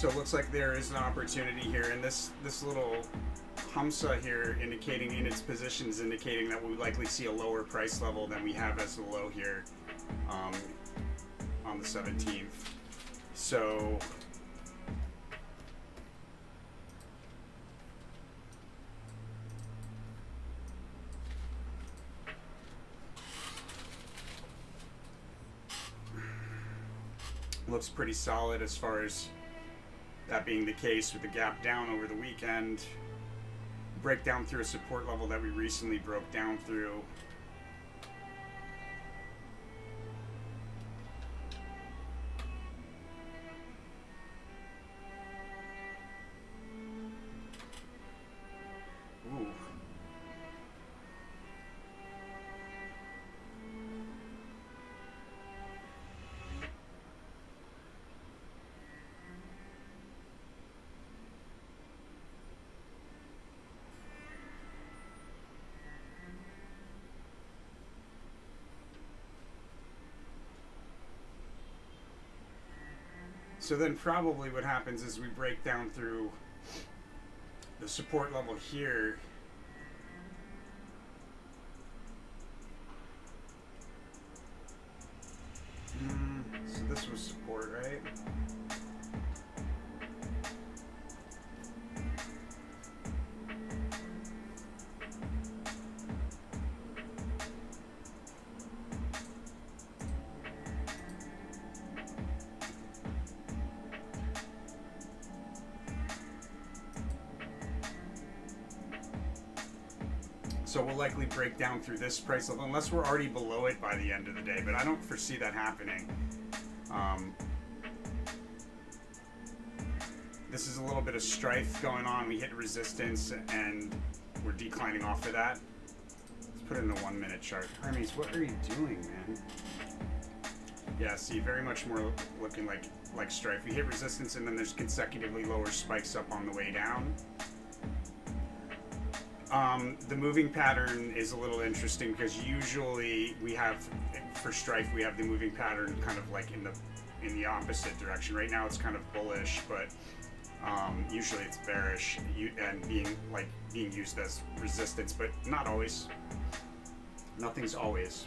So it looks like there is an opportunity here, and this little Hamsa here indicating in its position is indicating that we would likely see a lower price level than we have as the low here on the 17th. So looks pretty solid as far as that being the case, with the gap down over the weekend. Break down through a support level that we recently broke down through. Ooh. So then probably what happens is we break down through the support level here. So this was support, right? So we'll likely break down through this price level, unless we're already below it by the end of the day, but I don't foresee that happening. This is a little bit of strife going on. We hit resistance and we're declining off of that. Let's put it in the 1 minute chart. Hermes, what are you doing, man? Yeah, see, very much more looking like strife. We hit resistance and then there's consecutively lower spikes up on the way down. The moving pattern is a little interesting because usually we have, for strife, we have the moving pattern kind of like in the opposite direction. Right now it's kind of bullish, but usually it's bearish and being used as resistance, but not always. Nothing's always.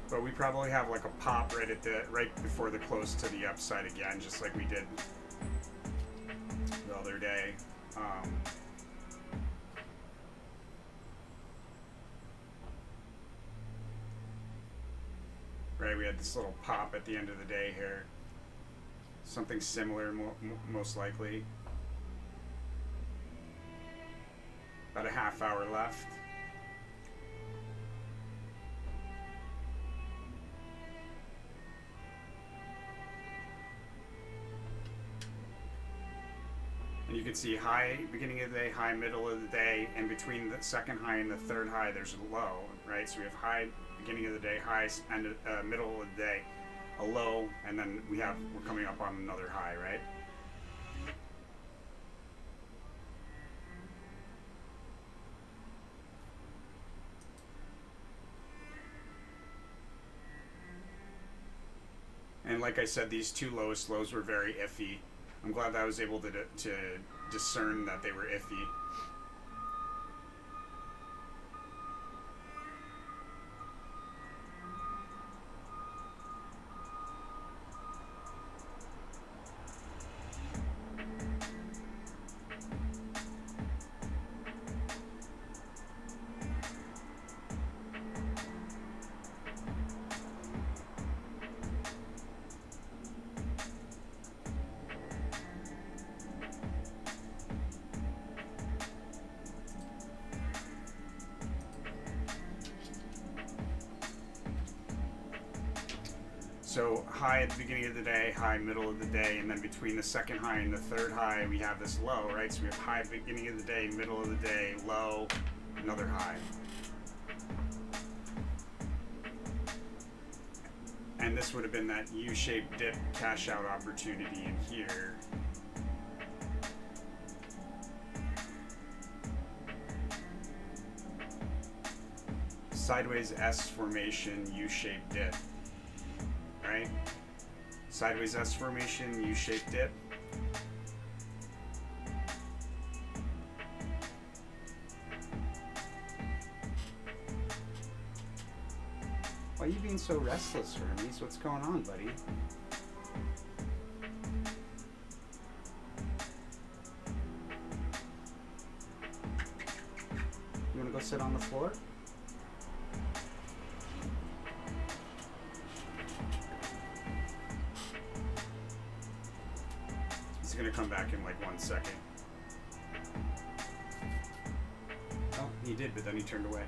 But we probably have like a pop right before the close to the upside again, just like we did the other day. Right, we had this little pop at the end of the day here. Something similar, most likely. About a half hour left. And you can see high beginning of the day, high middle of the day, and between the second high and the third high, there's a low, right? So we have high beginning of the day, high and middle of the day, a low, and then we're coming up on another high, right? And like I said, these two lowest lows were very iffy. I'm glad that I was able to discern that they were iffy. So high at the beginning of the day, high middle of the day, and then between the second high and the third high, we have this low, right? So we have high beginning of the day, middle of the day, low, another high. And this would have been that U-shaped dip cash out opportunity in here. Sideways S formation, U-shaped dip, right? Sideways S formation, U-shaped dip. Why are you being so restless, Hermes? What's going on, buddy? You wanna go sit on the floor? He's gonna come back in like 1 second. Oh, he did, but then he turned away.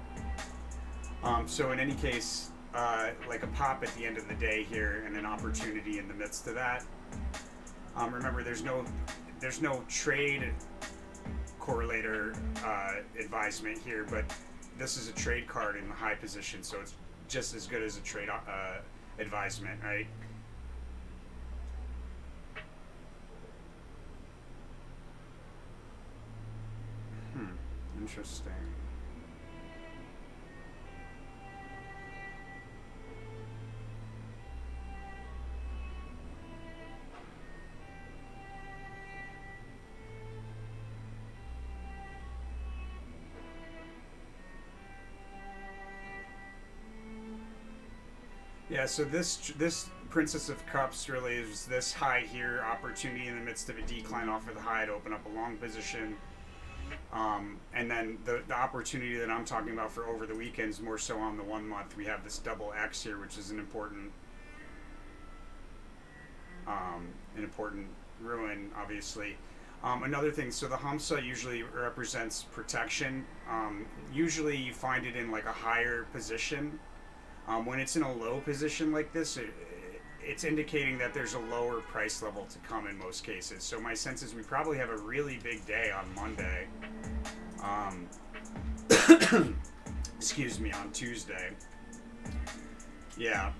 So in any case, like a pop at the end of the day here and an opportunity in the midst of that. Remember, there's no trade correlator advisement here, but this is a trade card in the high position, so it's just as good as a trade advisement, right? Interesting. Yeah, so this Princess of Cups really is this high here, opportunity in the midst of a decline off of the high to open up a long position. And then the opportunity that I'm talking about for over the weekend is more so on the 1 month. We have this double X here, which is an important ruin, obviously. Another thing, so the Hamsa usually represents protection. Usually you find it in like a higher position. When it's in a low position like this, it's indicating that there's a lower price level to come in most cases. So my sense is we probably have a really big day on Monday. Excuse me, on Tuesday. Yeah.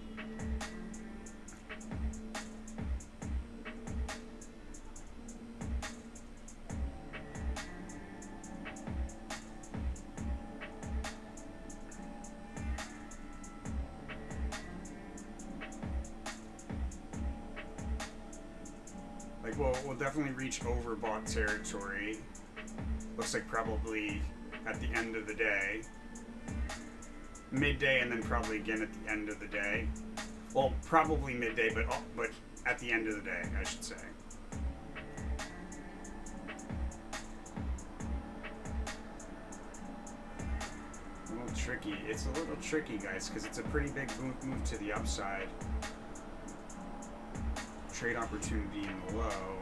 Like, we'll definitely reach overbought territory. Looks like probably at the end of the day. Midday, and then probably again at the end of the day. Well, probably midday, but at the end of the day, I should say. A little tricky. It's a little tricky, guys, because it's a pretty big move to the upside. Trade opportunity in the low.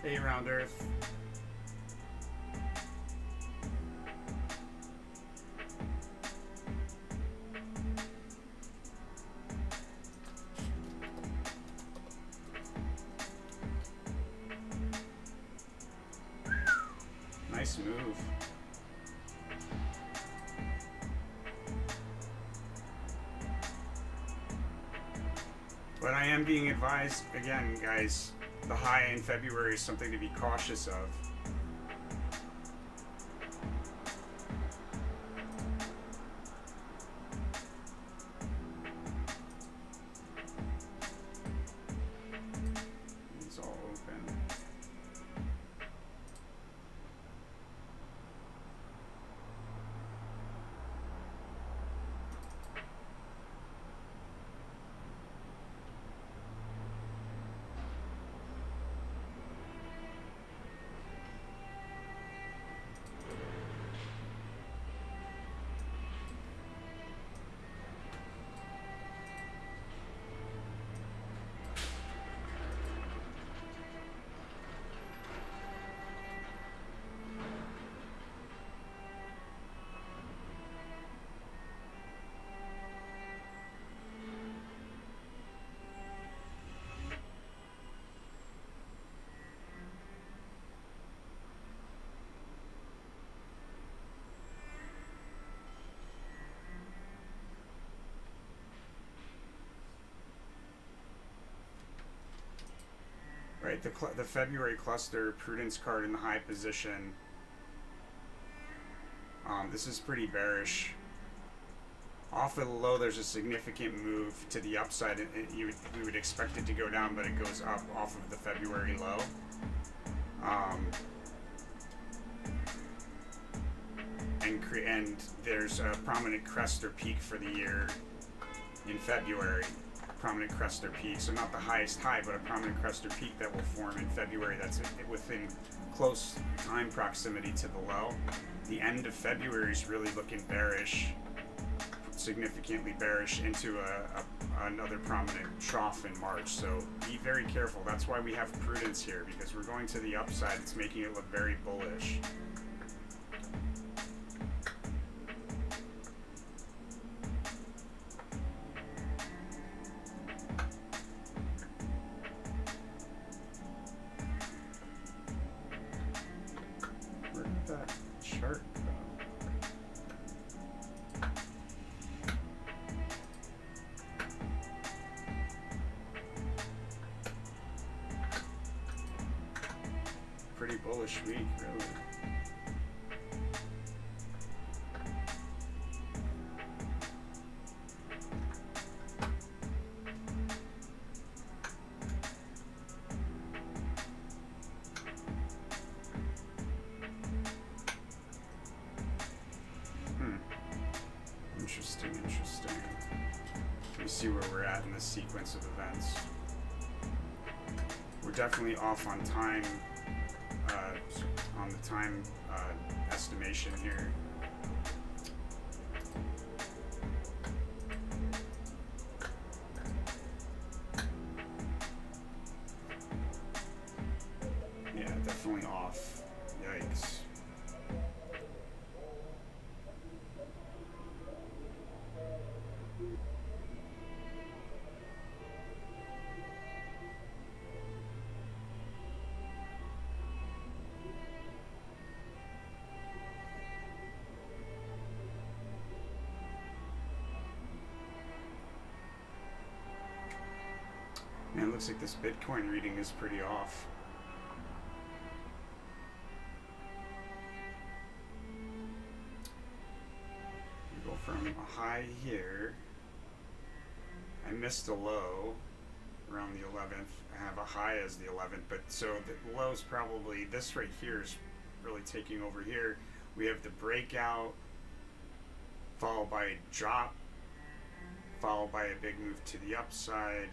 Hey, Round Earth. Nice move. But I am being advised, again, guys, the high in February is something to be cautious of. It's all open. Right, the February cluster, Prudence card in the high position. This is pretty bearish. Off of the low, there's a significant move to the upside. We would expect it to go down, but it goes up off of the February low. And there's a prominent crest or peak for the year in February. Prominent crest or peak, so not the highest high, but a prominent crest or peak that will form in February that's within close time proximity to the low. The end of February is really looking bearish, significantly bearish, into another prominent trough in March. So be very careful. That's why we have Prudence here, because we're going to the upside. It's making it look very bullish. Where did that chart go? Pretty bullish week, really. Interesting. Let me see where we're at in this sequence of events. We're definitely off on time, on the time estimation here. Yeah, definitely off. Yikes. Man, it looks like this Bitcoin reading is pretty off. We go from a high here. I missed a low around the 11th. I have a high as the 11th, but so the low's probably, this right here is really taking over here. We have the breakout, followed by a drop, followed by a big move to the upside.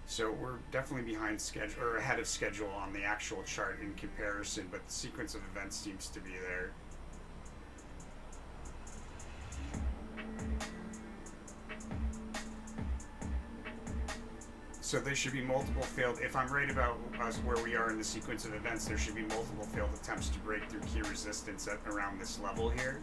So we're definitely behind schedule, or ahead of schedule on the actual chart in comparison, but the sequence of events seems to be there. So there should be multiple failed, if I'm right about us where we are in the sequence of events, there should be multiple failed attempts to break through key resistance at around this level here.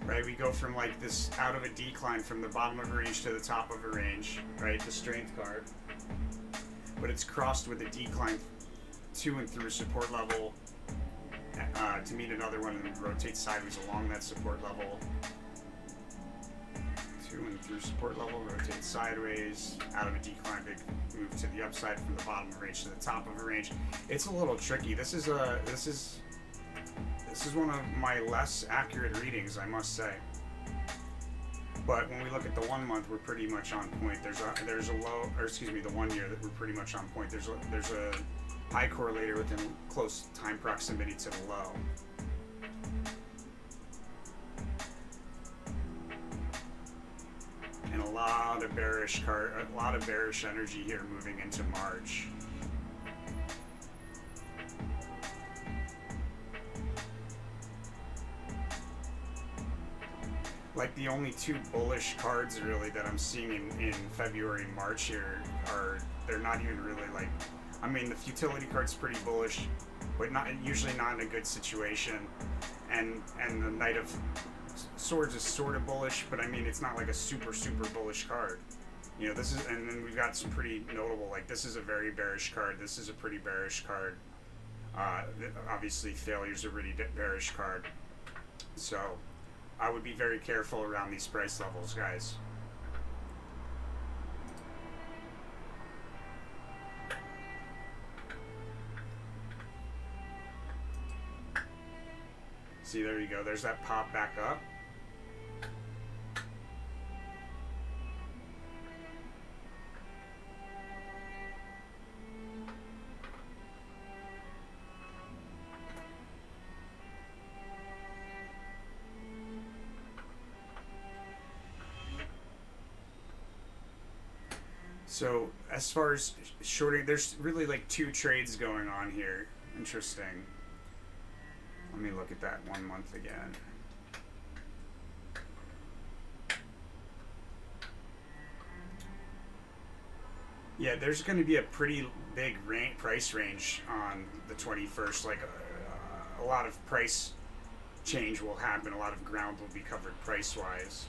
Right, we go from like this out of a decline from the bottom of a range to the top of a range, right, the strength card. But it's crossed with a decline to and through support level to meet another one and rotate sideways along that support level. To and through support level, rotate sideways, out of a decline, big move to the upside from the bottom of a range to the top of a range. It's a little tricky. This is one of my less accurate readings, I must say. But when we look at the 1 month, we're pretty much on point. There's a low, or excuse me, the 1 year, that we're pretty much on point. There's a high correlator within close time proximity to the low. And a lot of bearish energy here moving into March. Like the only two bullish cards really that I'm seeing in February and March here they're not even really like, I mean the futility card's pretty bullish, but usually not in a good situation, and the Knight of Swords is sort of bullish, but I mean it's not like a super bullish card. You know, this is, and then we've got some pretty notable, like this is a very bearish card. This is a pretty bearish card. Obviously, failure's a really bearish card. So I would be very careful around these price levels, guys. See, there you go. There's that pop back up. So as far as shorting, there's really like two trades going on here. Interesting. Let me look at that 1 month again. Yeah, there's going to be a pretty big price range on the 21st. Like a lot of price change will happen. A lot of ground will be covered price-wise.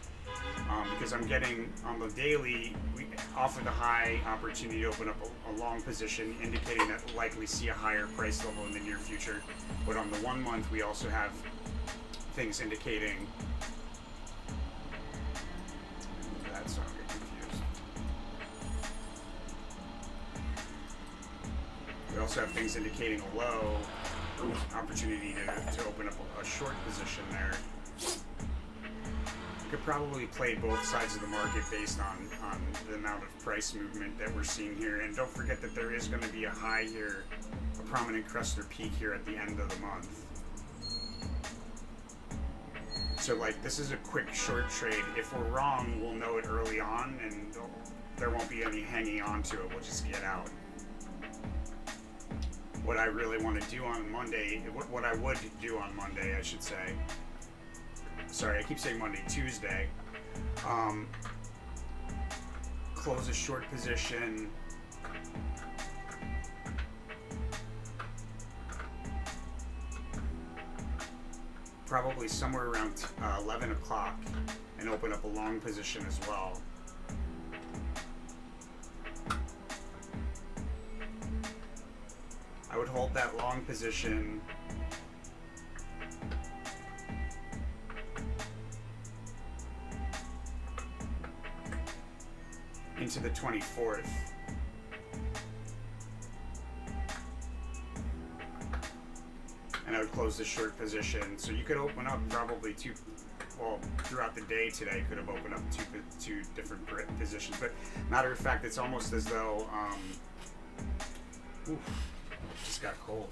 Because I'm getting on the daily, we offer the high opportunity to open up a long position, indicating that we'll likely see a higher price level in the near future. But on the 1 month, we also have things indicating. That's not get confused. We also have things indicating a low opportunity to open up a short position there. Could probably play both sides of the market based on the amount of price movement that we're seeing here. And don't forget that there is going to be a high here, a prominent crest or peak here at the end of the month. So like this is a quick short trade. If we're wrong, we'll know it early on and there won't be any hanging on to it. We'll just get out. What I really want to do on Monday, what I would do on Monday, I should say, sorry, I keep saying Monday, Tuesday. Close a short position. Probably somewhere around 11 o'clock and open up a long position as well. I would hold that long position into the 24th. And I would close the short position. So you could open up probably throughout the day today, you could have opened up two different positions. But matter of fact, it's almost as though, just got cold.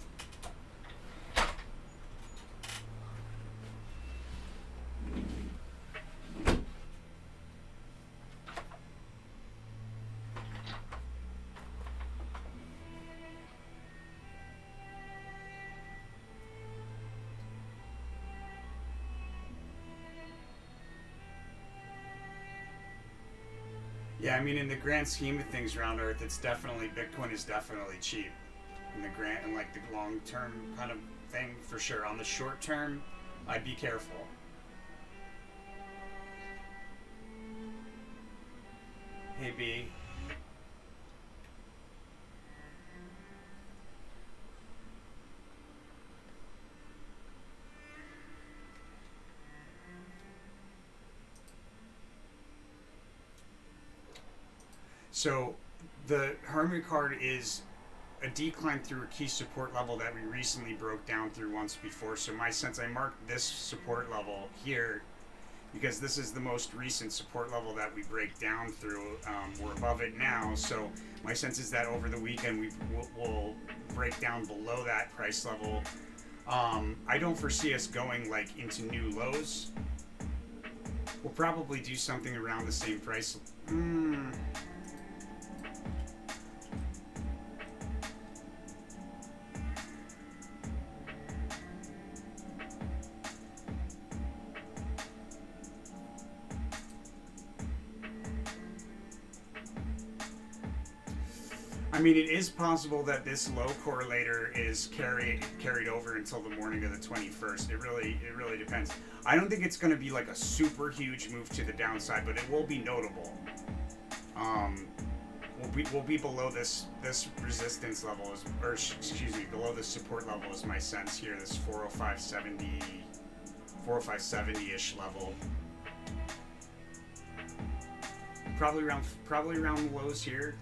Yeah, I mean, in the grand scheme of things around Earth, it's definitely, Bitcoin is definitely cheap. In the grand and like the long term kind of thing, for sure. On the short term, I'd be careful. Hey B. So the Hermit card is a decline through a key support level that we recently broke down through once before. So my sense, I marked this support level here because this is the most recent support level that we break down through. We're above it now. So my sense is that over the weekend we'll break down below that price level. I don't foresee us going like into new lows. We'll probably do something around the same price. I mean, it is possible that this low correlator is carried over until the morning of the 21st. It really depends. I don't think it's going to be like a super huge move to the downside, but it will be notable. Um, we'll be below this resistance level is, or excuse me, below the support level is my sense here. This 405.70, 405.70 ish level. Probably around lows here.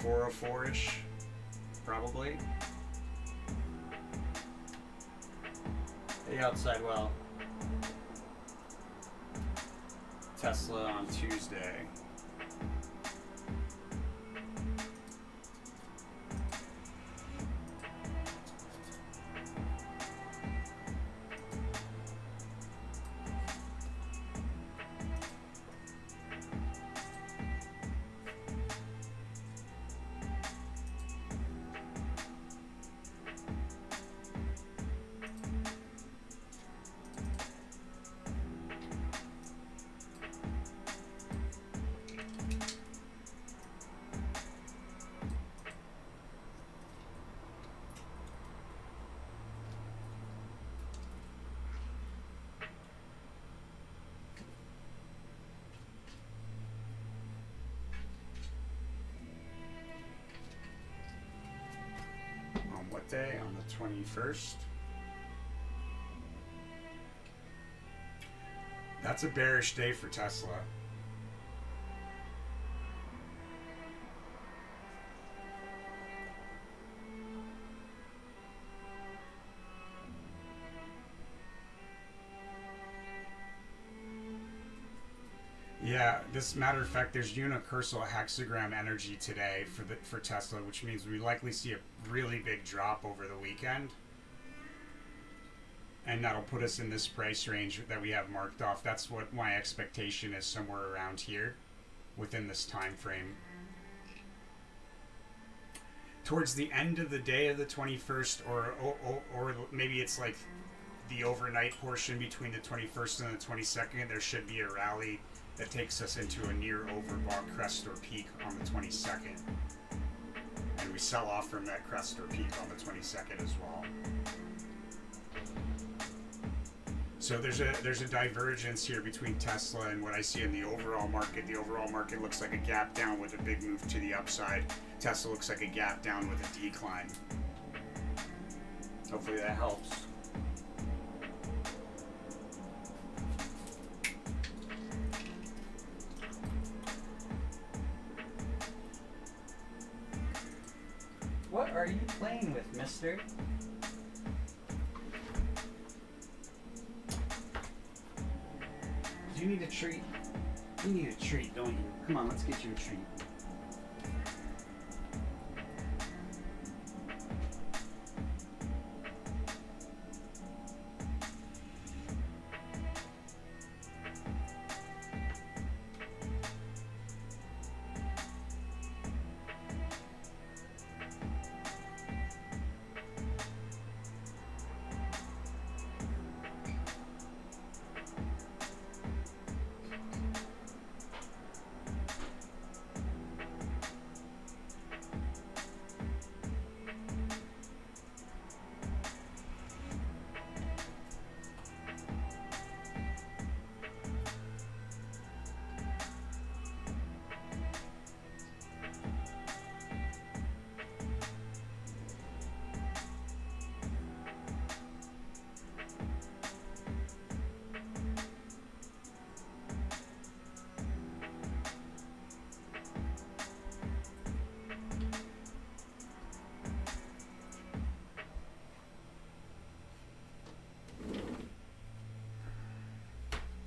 $404-ish, probably. The outside well. Tesla on Tuesday. What day? On the 21st. That's a bearish day for Tesla. Yeah, this matter of fact, there's unicursal hexagram energy today for Tesla, which means we likely see a really big drop over the weekend, and that'll put us in this price range that we have marked off. That's what my expectation is, somewhere around here, within this time frame. Towards the end of the day of the 21st, or maybe it's like the overnight portion between the 21st and the 22nd, there should be a rally that takes us into a near overbought crest or peak on the 22nd. And we sell off from that crest or peak on the 22nd as well. So there's a divergence here between Tesla and what I see in the overall market. The overall market looks like a gap down with a big move to the upside. Tesla looks like a gap down with a decline. Hopefully that helps. What are you playing with, mister? Do you need a treat? You need a treat, don't you? Come on, let's get you a treat.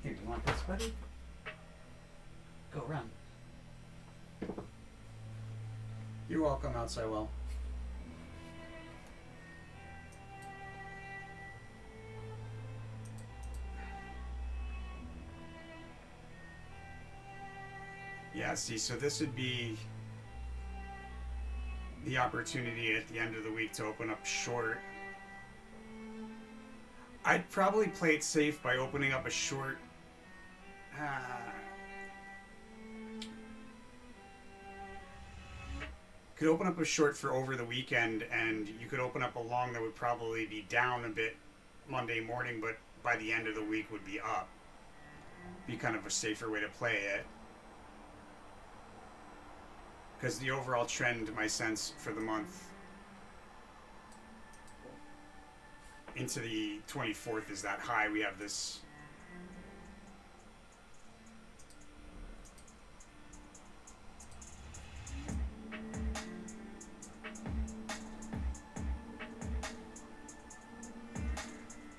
Here, you want this, buddy? Go run. You're welcome, outside well. Yeah, see, so this would be the opportunity at the end of the week to open up short. I'd probably play it safe by opening up a short. Could open up a short for over the weekend, and you could open up a long that would probably be down a bit Monday morning, but by the end of the week would be up. be kind of a safer way to play it. Because the overall trend, my sense, for the month into the 24th is that high. We have this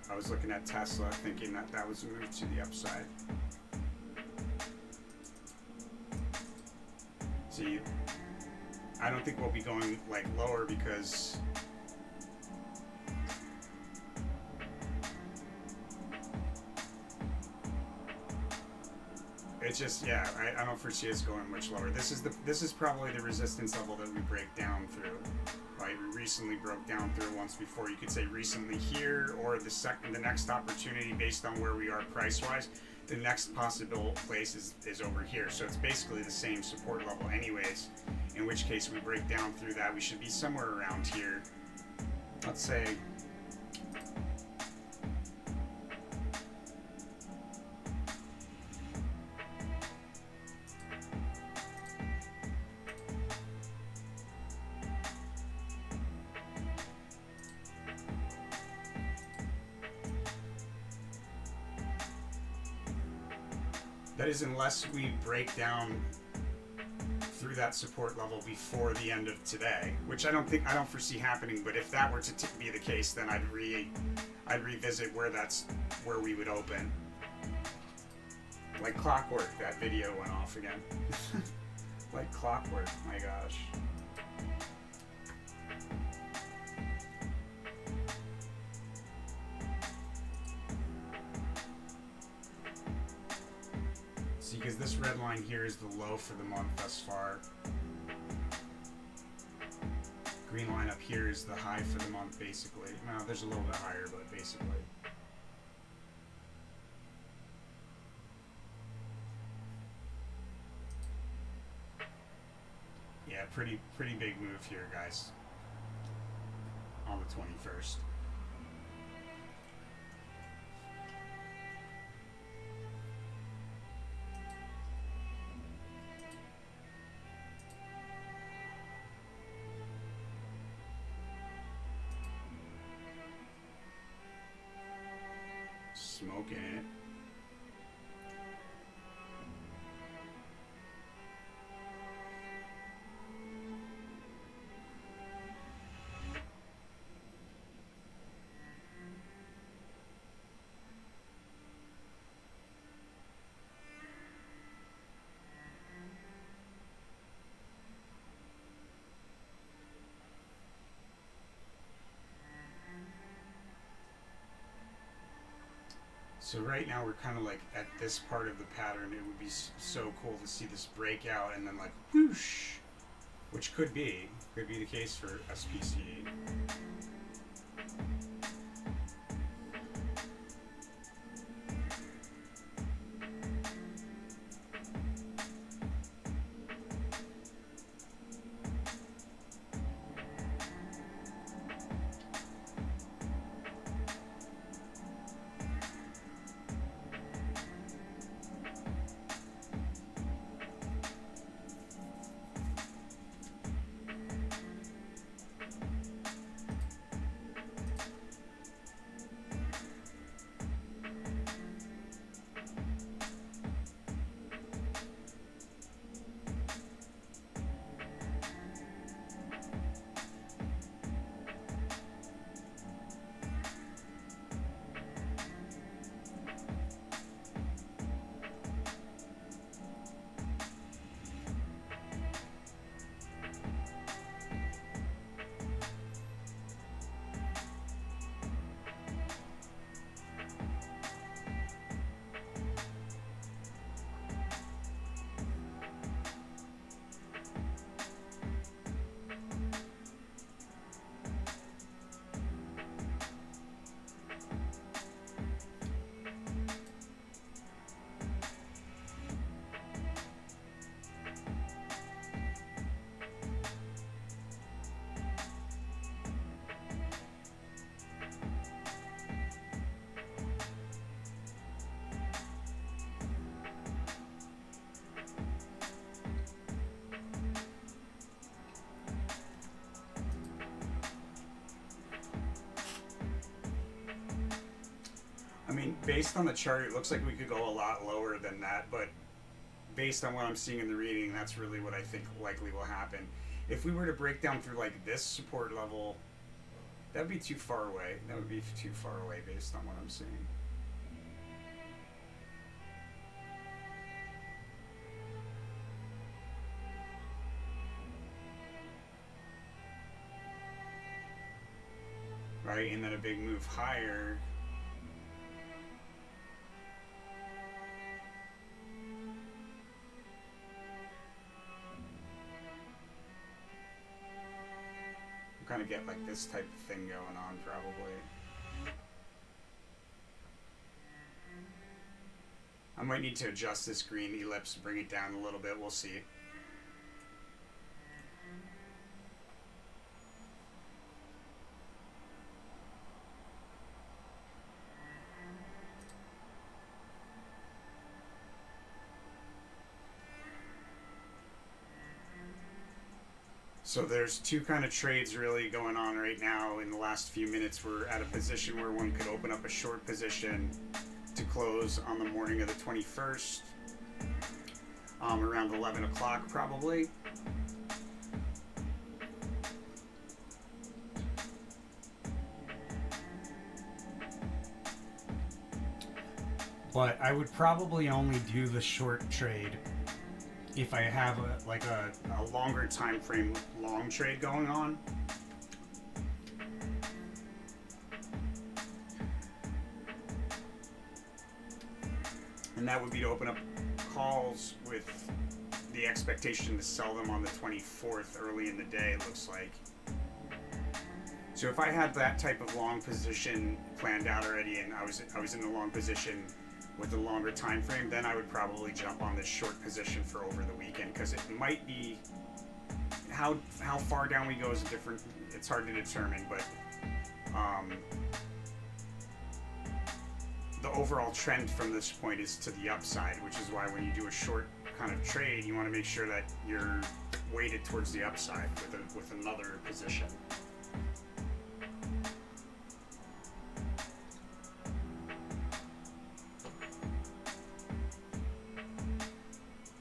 I was looking at Tesla thinking that that was a move to the upside. See, I don't think we'll be going like lower because it's just, yeah, I don't foresee us going much lower. This is probably the resistance level that we break down through. Right, we recently broke down through once before. You could say recently here, or the next opportunity based on where we are price wise. The next possible place is over here. So it's basically the same support level anyways. In which case we break down through that. We should be somewhere around here. Let's say that is, unless we break down through that support level before the end of today, which I don't foresee happening. But if that were to be the case, then I'd revisit where we would open. Like clockwork, that video went off again. Like clockwork, my gosh. Because this red line here is the low for the month thus far. Green line up here is the high for the month, basically. No, there's a little bit higher, but basically. Yeah, pretty big move here, guys. On the 21st. Smoking it. So right now we're kind of like at this part of the pattern. It would be so cool to see this breakout and then like whoosh, which could be the case for SPCE. based on the chart, it looks like we could go a lot lower than that, but based on what I'm seeing in the reading, that's really what I think likely will happen. If we were to break down through like this support level, that would be too far away. That would be too far away based on what I'm seeing. Right, and then a big move higher. We'll kind of get like this type of thing going on probably. I might need to adjust this green ellipse, bring it down a little bit, we'll see. So there's two kind of trades really going on right now. In the last few minutes, we're at a position where one could open up a short position to close on the morning of the 21st, around 11 o'clock probably. But I would probably only do the short trade if I have a longer time frame long trade going on. And that would be to open up calls with the expectation to sell them on the 24th early in the day, it looks like. So if I had that type of long position planned out already and I was in the long position with a longer time frame, then I would probably jump on this short position for over the weekend, because it might be how far down we go is different. It's hard to determine, but the overall trend from this point is to the upside, which is why when you do a short kind of trade, you want to make sure that you're weighted towards the upside with another position.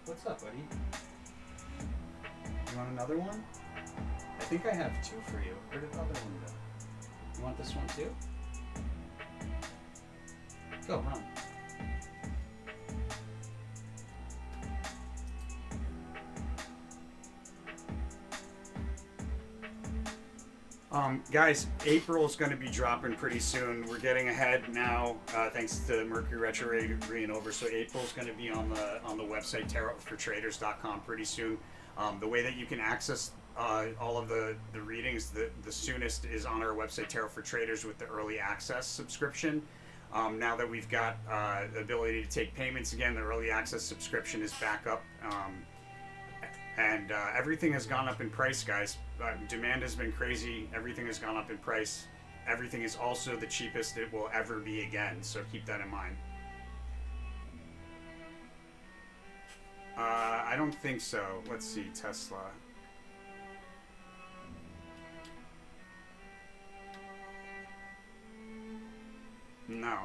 What's up, buddy? You want another one? I think I have two for you. Where did the other one go? You want this one too? Go, run. Guys, April's going to be dropping pretty soon. We're getting ahead now, thanks to Mercury retrograde over. So April's going to be on the website tarotfortraders.com pretty soon. The way that you can access all of the readings, the soonest is on our website Tarot for Traders with the early access subscription. Now that we've got the ability to take payments again, the early access subscription is back up. And everything has gone up in price, guys. Demand has been crazy. Everything has gone up in price. Everything is also the cheapest it will ever be again, so keep that in mind. I don't think so. Let's see, Tesla. No.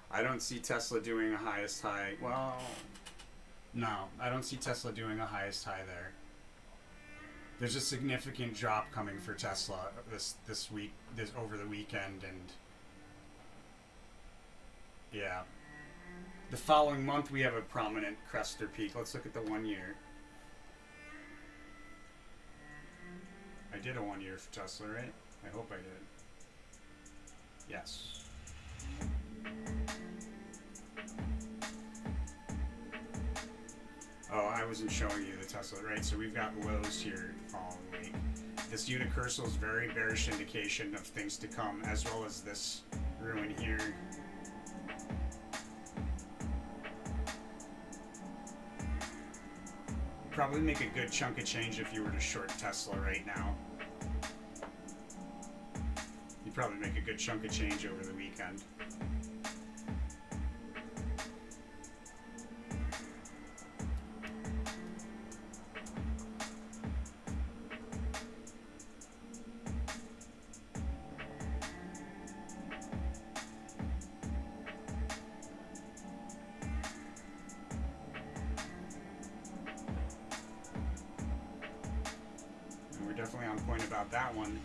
I don't see Tesla doing a highest high. Well, no, I don't see Tesla doing a highest high there. There's a significant drop coming for Tesla this week, over the weekend, and yeah. The following month we have a prominent crest or peak. Let's look at the 1 year. I did a 1 year for Tesla, right? I hope I did. Yes. Oh, I wasn't showing you the Tesla, right? So we've got lows here the following week. This unicursal is very bearish indication of things to come, as well as this ruin here. Probably make a good chunk of change if you were to short Tesla right now. You'd probably make a good chunk of change over the weekend. point about that one.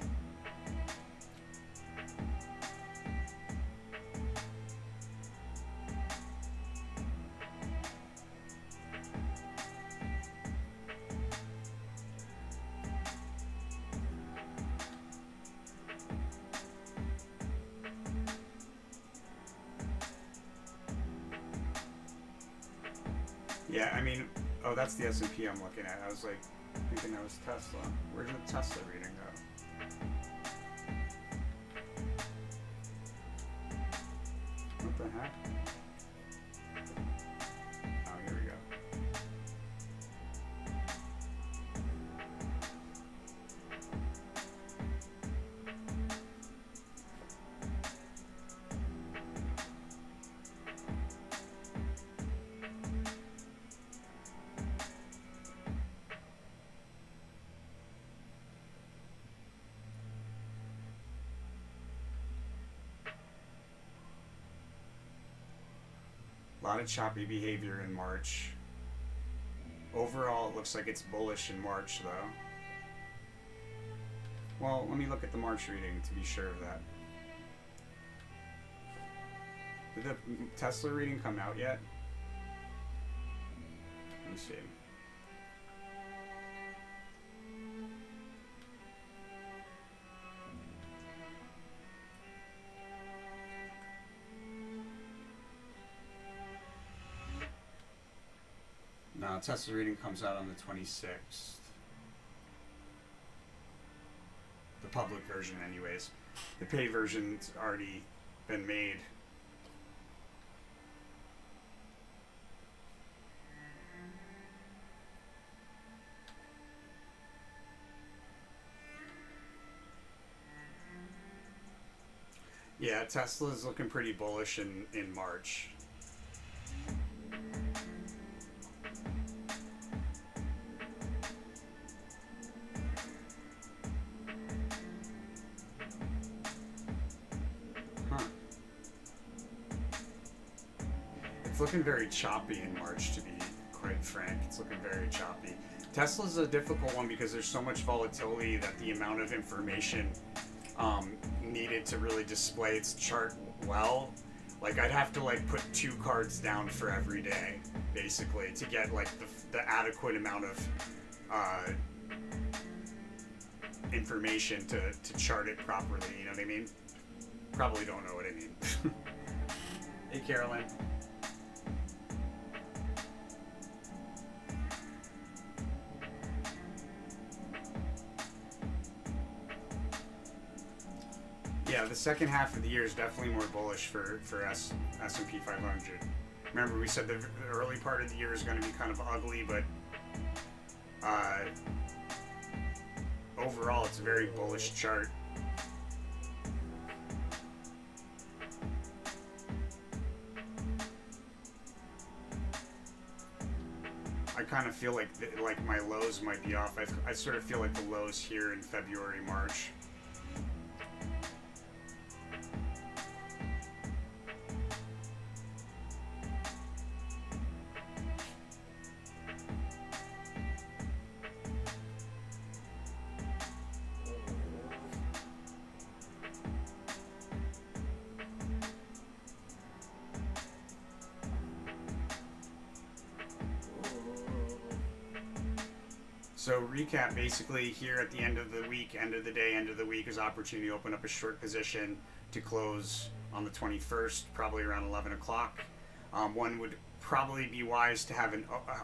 Yeah, I mean, oh, that's the S&P I'm looking at. I was like thinking that was Tesla. Where's the Tesla reading go? What the heck? Oh, here we go. A lot of choppy behavior in March. Overall, it looks like it's bullish in March, though. Well, let me look at the March reading to be sure of that. Did the Tesla reading come out yet? Let me see. No, Tesla reading comes out on the 26th. The public version, anyways. The paid version's already been made. Yeah, Tesla's looking pretty bullish in March. It's looking very choppy in March, to be quite frank. It's looking very choppy. Tesla's a difficult one because there's so much volatility that the amount of information needed to really display its chart well, like I'd have to like put 2 cards down for every day, basically, to get like the adequate amount of information to chart it properly. You know what I mean? Probably don't know what I mean. Hey, Carolyn. Yeah, the second half of the year is definitely more bullish for S&P 500. Remember, we said the early part of the year is going to be kind of ugly, but overall, it's a very bullish chart. I kind of feel like my lows might be off. I sort of feel like the lows here in February, March. So recap, basically here at the end of the week, end of the day, end of the week is opportunity to open up a short position to close on the 21st, probably around 11 o'clock. One would probably be wise to have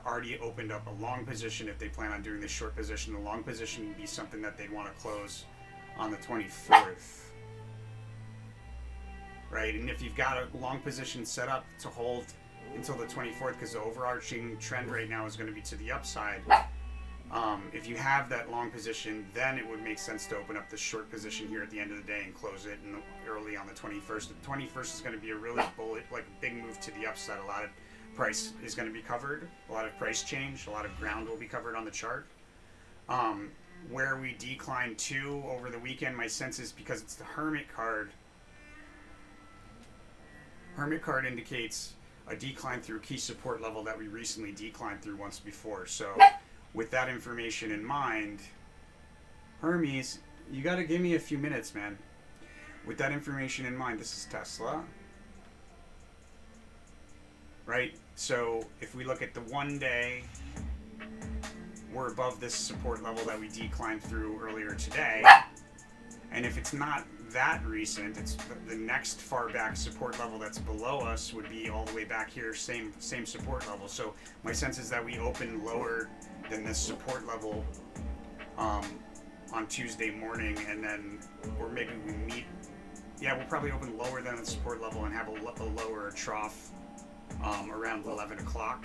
already opened up a long position if they plan on doing this short position. The long position would be something that they'd want to close on the 24th. Right, and if you've got a long position set up to hold until the 24th, because the overarching trend right now is going to be to the upside, if you have that long position, then it would make sense to open up the short position here at the end of the day and close it early on the 21st. The 21st is going to be a really big move to the upside. A lot of price is going to be covered, a lot of price change, a lot of ground will be covered on the chart. Where we declined to over the weekend, my sense is because it's the Hermit card. Hermit card indicates a decline through a key support level that we recently declined through once before. So with that information in mind, Hermes, you got to give me a few minutes, man. With that information in mind, this is Tesla, right? So if we look at the 1 day, we're above this support level that we declined through earlier today. And if it's not that recent, it's the next far back support level that's below us would be all the way back here, same support level. So my sense is that we open lower than this support level on Tuesday morning, and then, or maybe we meet. Yeah, we'll probably open lower than the support level and have a lower trough around 11 o'clock.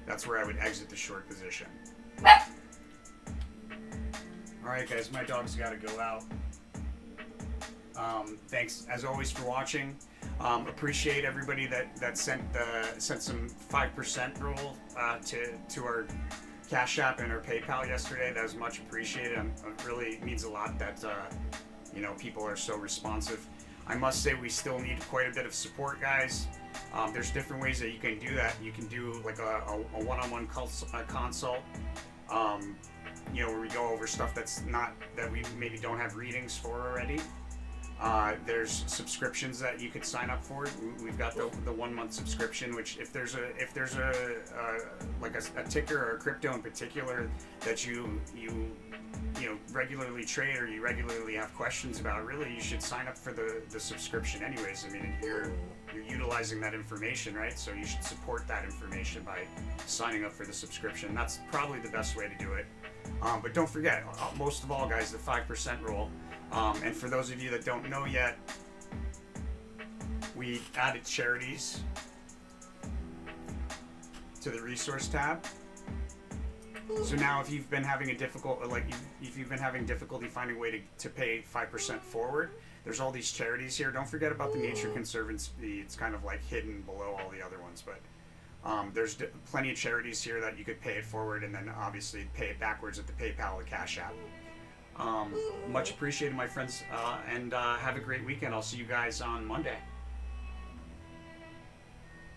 That's where I would exit the short position. Alright guys, my dog's got to go out. Thanks as always for watching. Appreciate everybody that sent some 5% rule to our Cash App and our PayPal yesterday. That was much appreciated. It really means a lot that people are so responsive. I must say we still need quite a bit of support, guys. There's different ways that you can do that. You can do like a one-on-one consult, where we go over stuff that we maybe don't have readings for already. There's subscriptions that you could sign up for. We've got the 1 month subscription, which if there's a ticker or a crypto in particular that you regularly trade or you regularly have questions about, really you should sign up for the subscription anyways. I mean, you're utilizing that information, right? So you should support that information by signing up for the subscription. That's probably the best way to do it. But don't forget, most of all, guys, the 5% rule. And for those of you that don't know yet, we added charities to the resource tab. So now, if you've been having if you've been having difficulty finding a way to pay 5% forward, there's all these charities here. Don't forget about the Nature Conservancy. It's kind of like hidden below all the other ones, but there's plenty of charities here that you could pay it forward and then obviously pay it backwards at the PayPal or Cash App. Much appreciated, my friends, and have a great weekend. I'll see you guys on Monday.